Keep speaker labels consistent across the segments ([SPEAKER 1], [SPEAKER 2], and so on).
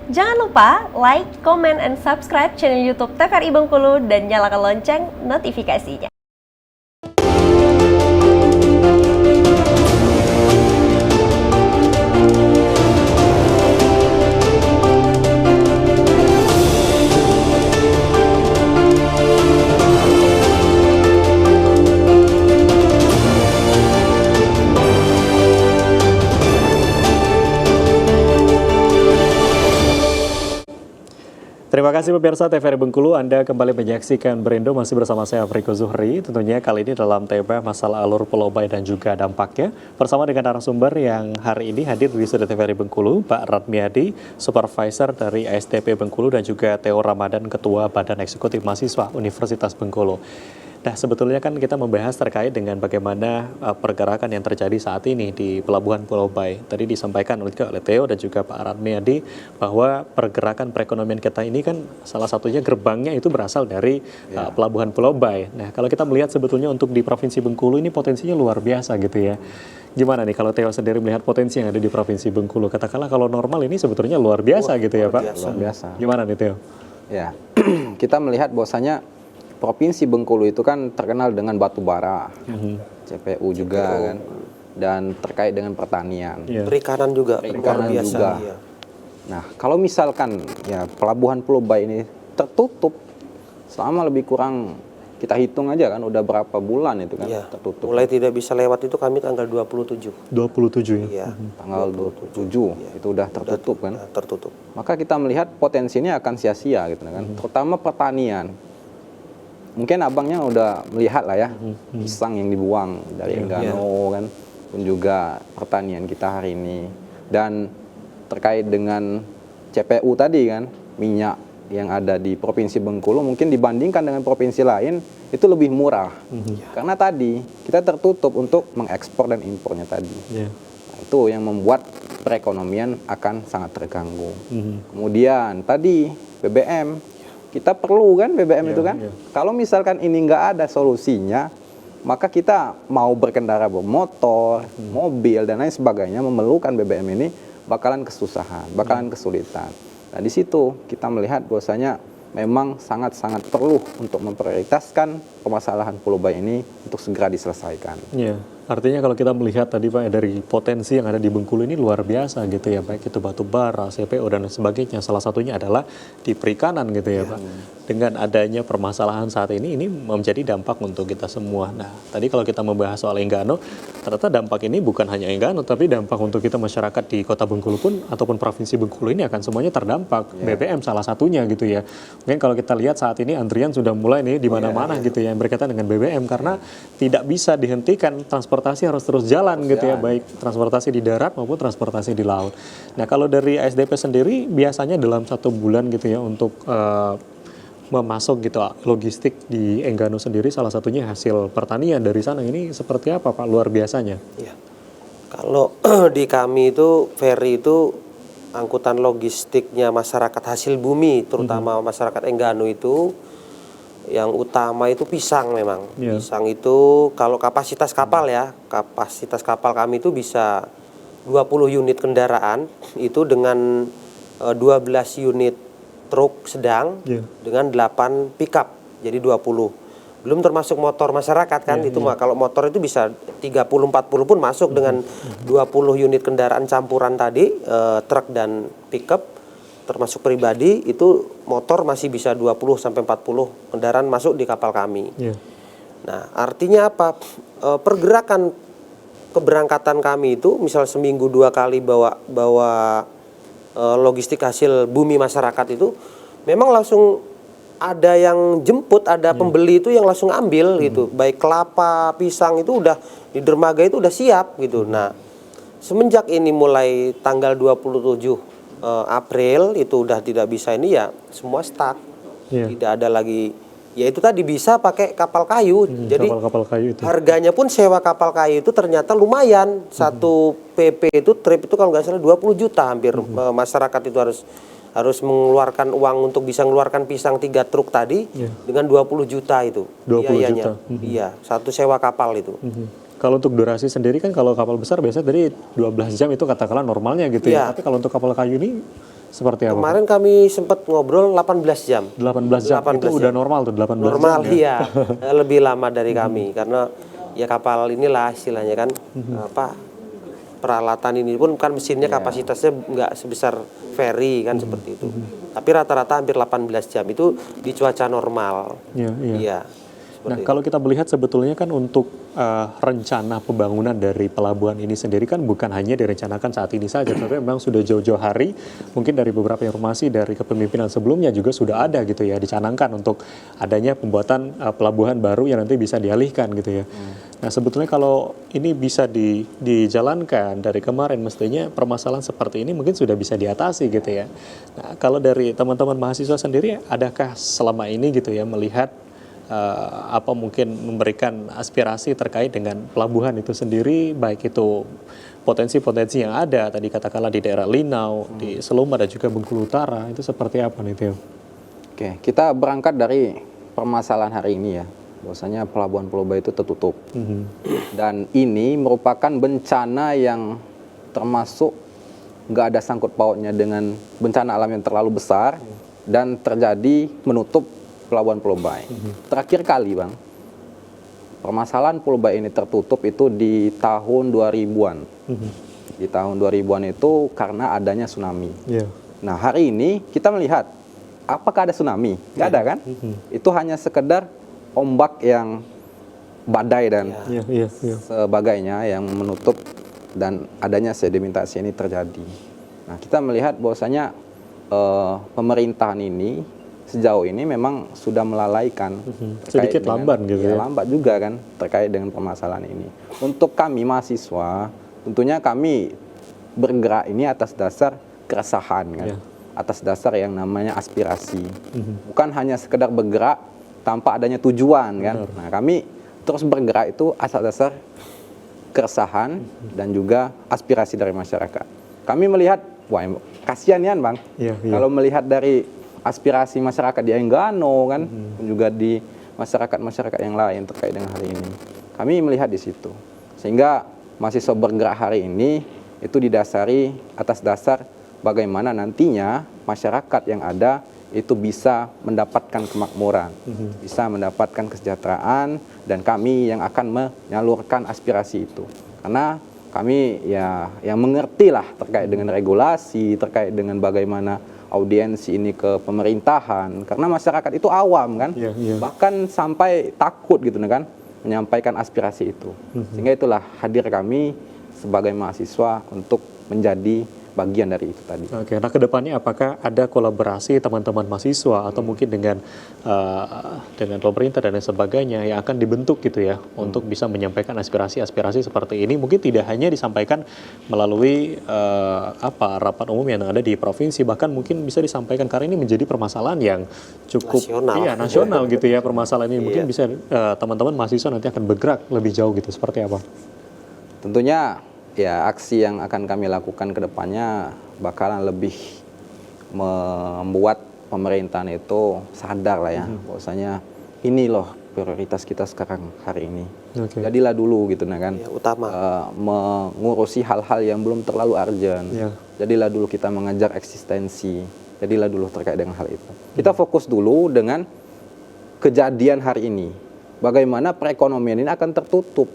[SPEAKER 1] Jangan lupa like, comment, and subscribe channel YouTube TVRI Bengkulu dan nyalakan lonceng notifikasinya.
[SPEAKER 2] Terima kasih pemirsa TVRI Bengkulu, Anda kembali menyaksikan Berindo, masih bersama saya Afriko Zuhri. Tentunya kali ini dalam tema masalah alur Pulau Bayi dan juga dampaknya. Bersama dengan narasumber yang hari ini hadir di studio TVRI Bengkulu, Pak Radmiadi, Supervisor dari ASDP Bengkulu, dan juga Theo Ramadan, Ketua Badan Eksekutif Mahasiswa Universitas Bengkulu. Nah, sebetulnya kan kita membahas terkait dengan bagaimana pergerakan yang terjadi saat ini di Pelabuhan Pulau Bayi. Tadi disampaikan oleh Theo dan juga Pak Radmiadi bahwa pergerakan perekonomian kita ini kan salah satunya gerbangnya itu berasal dari Pelabuhan Pulau Bayi. Nah, kalau kita melihat sebetulnya untuk di Provinsi Bengkulu ini potensinya luar biasa gitu ya. Gimana nih kalau Theo sendiri melihat potensi yang ada di Provinsi Bengkulu? Katakanlah kalau normal ini sebetulnya luar biasa gitu ya, Pak?
[SPEAKER 3] Luar biasa.
[SPEAKER 2] Gimana nih Theo?
[SPEAKER 3] Ya, kita melihat bahwasanya Provinsi Bengkulu itu kan terkenal dengan batu bara, CPU juga kan, dan terkait dengan pertanian.
[SPEAKER 4] Perikanan juga,
[SPEAKER 3] Perikanan
[SPEAKER 4] luar biasa.
[SPEAKER 3] juga.
[SPEAKER 4] Iya.
[SPEAKER 3] Nah, kalau misalkan ya Pelabuhan Pulau Bayi ini tertutup selama lebih kurang, kita hitung aja kan udah berapa bulan itu kan tertutup.
[SPEAKER 4] Mulai tidak bisa lewat itu kami tanggal 27.
[SPEAKER 2] 27 ya?
[SPEAKER 4] Iya.
[SPEAKER 3] Tanggal 27 itu udah tertutup kan.
[SPEAKER 4] Tertutup.
[SPEAKER 3] Maka kita melihat potensinya akan sia-sia gitu kan. Terutama pertanian. Mungkin abangnya udah melihat lah ya, pisang yang dibuang dari Enggano kan, pun juga pertanian kita hari ini. Dan terkait dengan CPU tadi kan, minyak yang ada di Provinsi Bengkulu mungkin dibandingkan dengan provinsi lain itu lebih murah. Karena tadi kita tertutup untuk mengekspor dan impornya tadi. Nah, itu yang membuat perekonomian akan sangat terganggu. Kemudian tadi BBM, kita perlu kan BBM itu kan. Kalau misalkan ini nggak ada solusinya, maka kita mau berkendara bermotor, mobil dan lain sebagainya memerlukan BBM ini bakalan kesusahan, bakalan kesulitan. Nah di situ kita melihat bahwasanya memang sangat-sangat perlu untuk memprioritaskan permasalahan Pulau Bayi ini untuk segera diselesaikan.
[SPEAKER 2] Iya. Artinya kalau kita melihat tadi Pak dari potensi yang ada di Bengkulu ini luar biasa gitu ya, baik itu batu bara, CPO dan sebagainya. Salah satunya adalah di perikanan gitu ya Pak. Dengan adanya permasalahan saat ini menjadi dampak untuk kita semua. Nah tadi kalau kita membahas soal Enggano, ternyata dampak ini bukan hanya Enggano, tapi dampak untuk kita masyarakat di Kota Bengkulu pun ataupun Provinsi Bengkulu ini akan semuanya terdampak. BBM salah satunya gitu ya. Mungkin kalau kita lihat saat ini antrian sudah mulai nih di mana-mana gitu ya yang berkaitan dengan BBM karena tidak bisa dihentikan, transportasi harus terus jalan gitu ya, baik transportasi di darat maupun transportasi di laut. Nah kalau dari ASDP sendiri biasanya dalam 1 bulan gitu ya untuk memasok gitu logistik di Enggano sendiri, salah satunya hasil pertanian dari sana, ini seperti apa Pak luar biasanya?
[SPEAKER 4] Iya. Kalau di kami itu ferry itu angkutan logistiknya masyarakat hasil bumi, terutama masyarakat Enggano itu yang utama itu pisang memang. Pisang itu kalau kapasitas kapal ya, kapasitas kapal kami itu bisa 20 unit kendaraan itu dengan 12 unit truk sedang dengan 8 pickup. Jadi 20. Belum termasuk motor masyarakat kan, itu mah kalau motor itu bisa 30-40 pun masuk dengan 20 unit kendaraan campuran tadi, truk dan pickup. Termasuk pribadi itu motor masih bisa 20-40 kendaraan masuk di kapal kami. Nah artinya apa? Pergerakan keberangkatan kami itu misal seminggu 2 kali bawa logistik hasil bumi masyarakat itu memang langsung ada yang jemput, ada pembeli itu yang langsung ambil gitu. Baik kelapa, pisang itu udah di dermaga itu udah siap gitu. Nah semenjak ini mulai tanggal 27 April itu udah tidak bisa ini ya semua stuck, tidak ada lagi ya itu tadi bisa pakai kapal kayu. Jadi
[SPEAKER 2] kapal kayu itu.
[SPEAKER 4] Harganya pun sewa kapal kayu itu ternyata lumayan. Satu PP itu trip itu kalau nggak salah 20 juta hampir. Masyarakat itu harus mengeluarkan uang untuk bisa mengeluarkan pisang 3 truk tadi dengan 20 juta itu
[SPEAKER 2] 20
[SPEAKER 4] biayanya.
[SPEAKER 2] juta.
[SPEAKER 4] Iya, satu sewa kapal itu.
[SPEAKER 2] Kalau untuk durasi sendiri kan kalau kapal besar biasanya dari 12 jam itu katakanlah normalnya gitu ya. Tapi kalau untuk kapal kayu ini seperti apa?
[SPEAKER 4] Kemarin kami sempat ngobrol 18 jam.
[SPEAKER 2] 18 jam,
[SPEAKER 4] 18
[SPEAKER 2] itu udah normal tuh 18
[SPEAKER 4] Normal
[SPEAKER 2] jam ya?
[SPEAKER 4] iya, lebih lama dari kami karena ya kapal inilah istilahnya kan apa peralatan ini pun kan mesinnya kapasitasnya nggak sebesar ferry kan seperti itu. Tapi rata-rata hampir 18 jam itu di cuaca normal.
[SPEAKER 2] Iya, iya.
[SPEAKER 4] Iya.
[SPEAKER 2] Nah, kalau kita melihat sebetulnya kan untuk rencana pembangunan dari pelabuhan ini sendiri kan bukan hanya direncanakan saat ini saja, tapi memang sudah jauh-jauh hari, mungkin dari beberapa informasi dari kepemimpinan sebelumnya juga sudah ada gitu ya, dicanangkan untuk adanya pembuatan pelabuhan baru yang nanti bisa dialihkan gitu ya. Nah, sebetulnya kalau ini bisa dijalankan dari kemarin, mestinya permasalahan seperti ini mungkin sudah bisa diatasi gitu ya. Nah, kalau dari teman-teman mahasiswa sendiri, adakah selama ini gitu ya melihat apa mungkin memberikan aspirasi terkait dengan pelabuhan itu sendiri, baik itu potensi-potensi yang ada tadi katakanlah di daerah Linau, di Seluma dan juga Bengkulu Utara, itu seperti apa nih Theo?
[SPEAKER 3] Oke, kita berangkat dari permasalahan hari ini ya, bahwasanya pelabuhan Pulau Bayi itu tertutup. Dan ini merupakan bencana yang termasuk nggak ada sangkut pautnya dengan bencana alam yang terlalu besar dan terjadi menutup pelabuhan Pulau Bayi. Terakhir kali Bang, permasalahan Pulau Bayi ini tertutup itu di tahun 2000-an. Di tahun 2000-an itu karena adanya tsunami. Nah, hari ini kita melihat apakah ada tsunami? Nggak ada kan? Itu hanya sekedar ombak yang badai dan sebagainya yang menutup dan adanya sedimentasi ini terjadi. Nah, kita melihat bahwasanya pemerintahan ini sejauh ini memang sudah melalaikan.
[SPEAKER 2] Sedikit lamban gitu ya.
[SPEAKER 3] Lambat juga kan terkait dengan permasalahan ini. Untuk kami mahasiswa, tentunya kami bergerak ini atas dasar keresahan kan. Atas dasar yang namanya aspirasi. Bukan hanya sekedar bergerak tanpa adanya tujuan kan. Nah, kami terus bergerak itu atas dasar keresahan dan juga aspirasi dari masyarakat. Kami melihat, wah kasihan ya Bang. Kalau melihat dari aspirasi masyarakat di Enggano kan, juga di masyarakat-masyarakat yang lain terkait dengan hal ini. Kami melihat di situ. Sehingga mahasiswa bergerak hari ini itu didasari atas dasar bagaimana nantinya masyarakat yang ada itu bisa mendapatkan kemakmuran, bisa mendapatkan kesejahteraan, dan kami yang akan menyalurkan aspirasi itu. Karena kami ya yang mengerti lah terkait dengan regulasi, terkait dengan bagaimana audiensi ini ke pemerintahan, karena masyarakat itu awam kan, bahkan sampai takut gitu kan menyampaikan aspirasi itu. Sehingga itulah hadir kami sebagai mahasiswa untuk menjadi bagian dari itu tadi.
[SPEAKER 2] Oke, nah kedepannya apakah ada kolaborasi teman-teman mahasiswa atau mungkin dengan pemerintah dan lain sebagainya yang akan dibentuk gitu ya untuk bisa menyampaikan aspirasi-aspirasi seperti ini, mungkin tidak hanya disampaikan melalui rapat umum yang ada di provinsi, bahkan mungkin bisa disampaikan karena ini menjadi permasalahan yang cukup nasional gitu ya, permasalahan ini mungkin bisa teman-teman mahasiswa nanti akan bergerak lebih jauh gitu, seperti apa?
[SPEAKER 3] Tentunya ya aksi yang akan kami lakukan ke depannya bakalan lebih membuat pemerintahan itu sadar lah ya, bahwasanya ini loh prioritas kita sekarang hari ini. Jadilah dulu gitu kan,
[SPEAKER 4] utama
[SPEAKER 3] mengurusi hal-hal yang belum terlalu urgent. Jadilah dulu kita mengejar eksistensi, jadilah dulu terkait dengan hal itu. Kita fokus dulu dengan kejadian hari ini, bagaimana perekonomian ini akan tertutup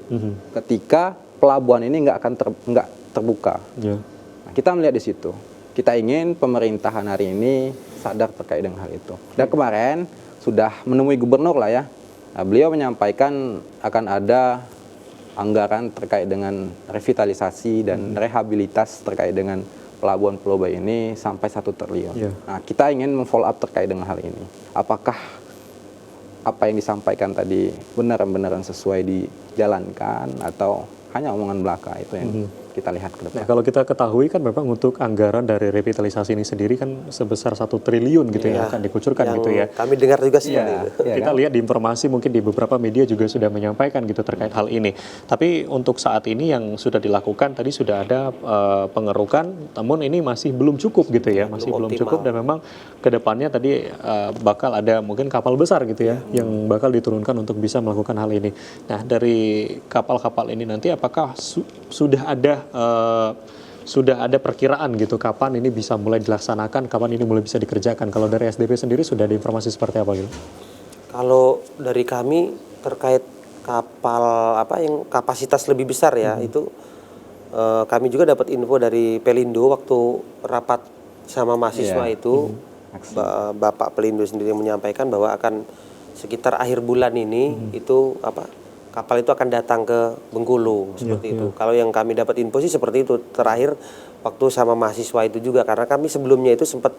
[SPEAKER 3] ketika pelabuhan ini nggak terbuka. Nah, kita melihat di situ. Kita ingin pemerintahan hari ini sadar terkait dengan hal itu. Dan kemarin sudah menemui gubernur lah ya. Nah, beliau menyampaikan akan ada anggaran terkait dengan revitalisasi dan rehabilitas terkait dengan pelabuhan Pulau Bayi ini sampai 1 triliun. Nah, kita ingin memfollow up terkait dengan hal ini. Apakah apa yang disampaikan tadi benar-benar sesuai dijalankan atau hanya omongan belaka? Itu yang kita lihat ke depan.
[SPEAKER 2] Nah, kalau kita ketahui kan memang untuk anggaran dari revitalisasi ini sendiri kan sebesar 1 triliun gitu ya, akan dikucurkan gitu ya.
[SPEAKER 4] Kami dengar juga sih itu.
[SPEAKER 2] Kita lihat di informasi mungkin di beberapa media juga sudah menyampaikan gitu terkait hal ini. Tapi untuk saat ini yang sudah dilakukan tadi sudah ada pengerukan, namun ini masih belum cukup gitu ya, masih belum cukup, dan memang kedepannya tadi bakal ada mungkin kapal besar gitu ya yang bakal diturunkan untuk bisa melakukan hal ini. Nah, dari kapal-kapal ini nanti apakah sudah ada sudah ada perkiraan gitu kapan ini bisa mulai dilaksanakan, kapan ini mulai bisa dikerjakan. Kalau dari SDP sendiri sudah ada informasi seperti apa gitu?
[SPEAKER 4] Kalau dari kami terkait kapal apa yang kapasitas lebih besar ya, itu kami juga dapat info dari Pelindo waktu rapat sama mahasiswa itu. Bapak Pelindo sendiri menyampaikan bahwa akan sekitar akhir bulan ini itu kapal itu akan datang ke Bengkulu seperti itu. Kalau yang kami dapat info sih seperti itu. Terakhir waktu sama mahasiswa itu juga, karena kami sebelumnya itu sempat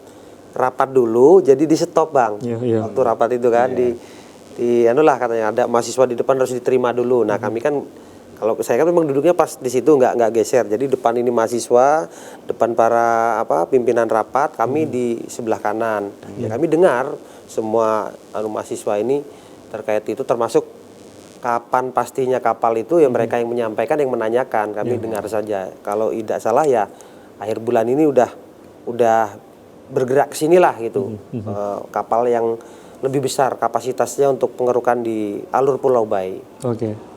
[SPEAKER 4] rapat dulu jadi di stop Bang. Waktu rapat itu kan di anulah katanya ada mahasiswa di depan harus diterima dulu. Nah, kami kan kalau saya kan memang duduknya pas di situ nggak geser. Jadi depan ini mahasiswa, depan para pimpinan rapat, kami di sebelah kanan. Ya, kami dengar semua mahasiswa ini terkait itu, termasuk kapan pastinya kapal itu ya mereka yang menyampaikan, yang menanyakan, kami dengar saja. Kalau tidak salah ya akhir bulan ini udah bergerak ke sinilah gitu. Kapal yang lebih besar kapasitasnya untuk pengerukan di alur Pulau Bayi.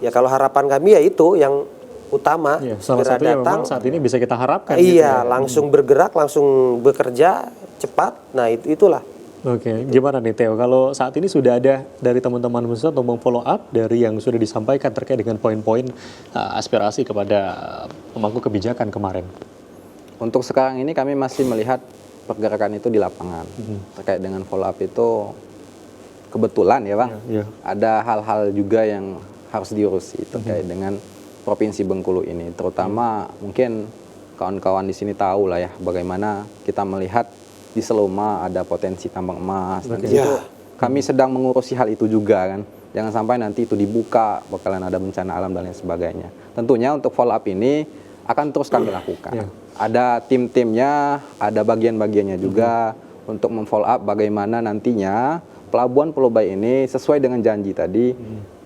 [SPEAKER 4] Ya kalau harapan kami ya itu yang utama,
[SPEAKER 2] salah
[SPEAKER 4] segera
[SPEAKER 2] satunya
[SPEAKER 4] datang.
[SPEAKER 2] memang saat ini bisa kita harapkan.
[SPEAKER 4] Iya, langsung bergerak, langsung bekerja cepat. Nah itulah.
[SPEAKER 2] Gimana nih Theo, kalau saat ini sudah ada dari teman-teman mahasiswa untuk memfollow up dari yang sudah disampaikan terkait dengan poin-poin aspirasi kepada pemangku kebijakan kemarin?
[SPEAKER 3] Untuk sekarang ini kami masih melihat pergerakan itu di lapangan. Terkait dengan follow up itu kebetulan ya Bang, ada hal-hal juga yang harus diurusi terkait dengan Provinsi Bengkulu ini. Terutama mungkin kawan-kawan di sini tahu lah ya bagaimana kita melihat di Seloma ada potensi tambang emas. Nanti itu kami sedang mengurusi hal itu juga kan. Jangan sampai nanti itu dibuka, bakalan ada bencana alam dan lain sebagainya. Tentunya untuk follow up ini akan terus kami lakukan. Ada tim-timnya, ada bagian-bagiannya juga untuk memfollow up bagaimana nantinya Pelabuhan Pulau Bayi ini sesuai dengan janji tadi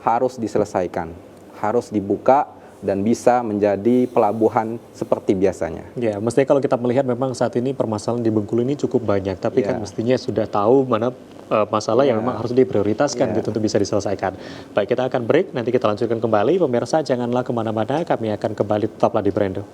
[SPEAKER 3] harus diselesaikan, harus dibuka dan bisa menjadi pelabuhan seperti biasanya.
[SPEAKER 2] Ya, mestinya kalau kita melihat memang saat ini permasalahan di Bengkulu ini cukup banyak, tapi kan mestinya sudah tahu mana masalah yang memang harus diprioritaskan gitu untuk bisa diselesaikan. Baik, kita akan break, nanti kita lanjutkan kembali. Pemirsa janganlah kemana-mana, kami akan kembali tetaplah di Brando.